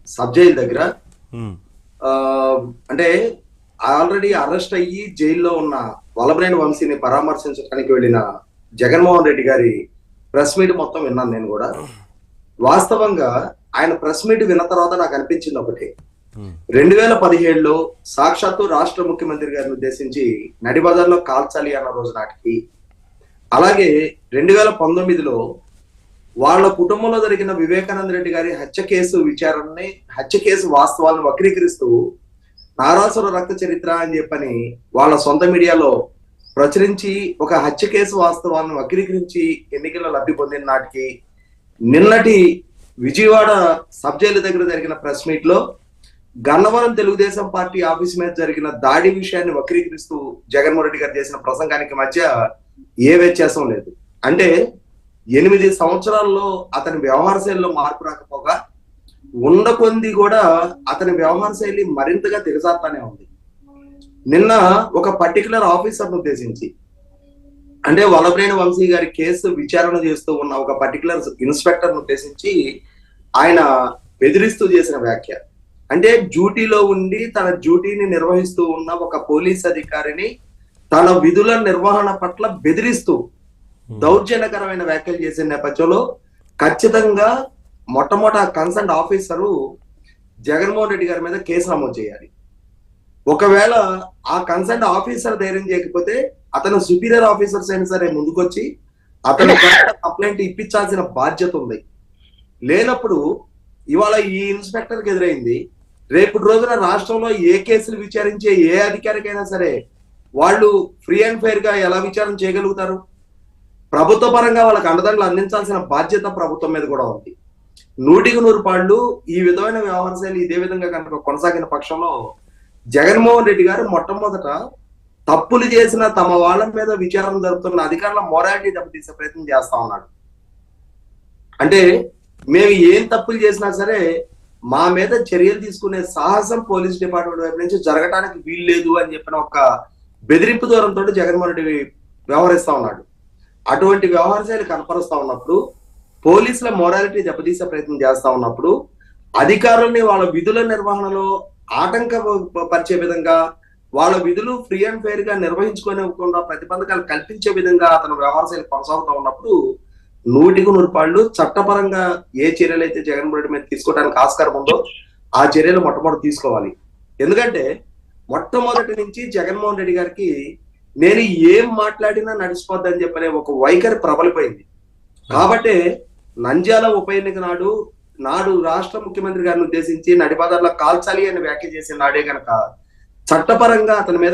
Sub jail దగ్గర. ఉమ్, ఆ, అంటే ఆల్రెడీ అరెస్ట్ అయ్యి జైల్లో ఉన్న వల్లభనేని వంశీని పరామర్శించడానికి వెళ్ళిన జగన్మోహన్ రెడ్డి గారి ప్రెస్ మీట్ మొత్తం విన్నాను నేను కూడా. వాస్తవంగా ఆయన ప్రెస్ మీట్ విన్న తర్వాత నాకు అనిపించింది ఒకటి. ఉమ్, 2017లో సాక్షాత్తు రాష్ట్ర ముఖ్యమంత్రి గారిని ఉద్దేశించి నడిబజార్లో కాల్చాలి అన్న రోజు నాటికి, అలాగే 2019లో వాళ్ళ కుటుంబంలో జరిగిన వివేకానంద రెడ్డి గారి హత్య కేసు విచారణని, హత్య కేసు వాస్తవాలను వక్రీకరిస్తూ నారాసుర రక్త చరిత్ర అని చెప్పని వాళ్ళ సొంత మీడియాలో ప్రచురించి ఒక హత్య కేసు వాస్తవాలను వక్రీకరించి ఎన్నికల్లో లబ్ధి పొందిన నాటికి, నిన్నటి విజయవాడ సబ్ జైలు దగ్గర జరిగిన ప్రెస్ మీట్ లో గన్నవరం తెలుగుదేశం పార్టీ ఆఫీస్ మీద జరిగిన దాడి విషయాన్ని వక్రీకరిస్తూ జగన్మోహన్ రెడ్డి గారు చేసిన ప్రసంగానికి మధ్య ఏ వ్యత్యాసం లేదు. అంటే 8 సంవత్సరాల్లో అతని వ్యవహార శైలిలో మార్పు రాకపోగా ఉన్న కొద్ది కూడా అతని వ్యవహార శైలి మరింతగా దిగజారుతానే ఉంది. నిన్న ఒక పర్టికులర్ ఆఫీసర్ను ఉద్దేశించి, అంటే వల్లభనేని వంశీ గారి కేసు విచారణ చేస్తూ ఉన్న ఒక పర్టికులర్ ఇన్స్పెక్టర్ ఉద్దేశించి ఆయన బెదిరిస్తూ చేసిన వ్యాఖ్య. అంటే డ్యూటీలో ఉండి తన డ్యూటీని నిర్వహిస్తూ ఉన్న ఒక పోలీస్ అధికారిని తన విధుల నిర్వహణ పట్ల బెదిరిస్తూ దౌర్జన్యకరమైన వ్యాఖ్యలు చేసిన నేపథ్యంలో ఖచ్చితంగా మొట్టమొదట కన్సర్న్ ఆఫీసరు జగన్మోహన్ రెడ్డి గారి మీద కేసు నమోదు చేయాలి. ఒకవేళ ఆ కన్సర్న్ ఆఫీసర్ ధైర్యం చేయకపోతే అతను సుపీరియర్ ఆఫీసర్స్ అయినా సరే ముందుకొచ్చి అతను కంప్లైంట్ ఇప్పించాల్సిన బాధ్యత ఉంది. లేనప్పుడు ఇవాళ ఈ ఇన్స్పెక్టర్కి ఎదురైంది, రేపటి రోజున రాష్ట్రంలో ఏ కేసులు విచారించే ఏ అధికారికైనా సరే వాళ్ళు ఫ్రీ అండ్ ఫెయిర్ గా ఎలా విచారణ చేయగలుగుతారు? ప్రభుత్వ పరంగా వాళ్ళకి అండదండలు అందించాల్సిన బాధ్యత ప్రభుత్వం మీద కూడా ఉంది. 100% ఈ విధమైన వ్యవహార శైలి ఇదే విధంగా కనుక కొనసాగిన పక్షంలో జగన్మోహన్ రెడ్డి గారు మొట్టమొదట తప్పులు చేసిన తమ వాళ్ళ మీద విచారణ జరుపుతున్న అధికారుల మొరాలిటీ దెబ్బతీసే ప్రయత్నం చేస్తా ఉన్నాడు. అంటే మేము ఏం తప్పులు చేసినా సరే మా మీద చర్యలు తీసుకునే సాహసం పోలీస్ డిపార్ట్మెంట్ వైపు నుంచి జరగటానికి వీల్లేదు అని చెప్పిన ఒక బెదిరింపు దూరంతో జగన్మోహన్ రెడ్డి వ్యవహరిస్తా ఉన్నాడు. అటువంటి వ్యవహార శైలి కనపరుస్తా ఉన్నప్పుడు, పోలీసుల మొరాలిటీ దెబ్బతీసే ప్రయత్నం చేస్తా ఉన్నప్పుడు, అధికారుల్ని వాళ్ళ విధుల నిర్వహణలో ఆటంకపరిచే విధంగా, వాళ్ళ విధులు ఫ్రీ అండ్ ఫెయిర్ గా నిర్వహించుకోనివ్వకుండా ప్రతిబంధకాలు కల్పించే విధంగా అతను వ్యవహార శైలి కొనసాగుతూ ఉన్నప్పుడు 100% చట్టపరంగా ఏ చర్యలు అయితే జగన్మోహన్ రెడ్డి మీద తీసుకోవడానికి ఆస్కారం ఉందో ఆ చర్యలు మొట్టమొదటి తీసుకోవాలి. ఎందుకంటే మొట్టమొదటి నుంచి జగన్మోహన్ రెడ్డి గారికి నేను ఏం మాట్లాడినా నడిచిపోద్దని చెప్పనే ఒక వైఖరి ప్రబలిపోయింది. కాబట్టి నంద్యాల ఉప ఎన్నిక నాడు రాష్ట్ర ముఖ్యమంత్రి గారిని ఉద్దేశించి నడిబజార్లో కాల్చాలి అని వ్యాఖ్య చేసిన నాడే కనుక చట్టపరంగా అతని మీద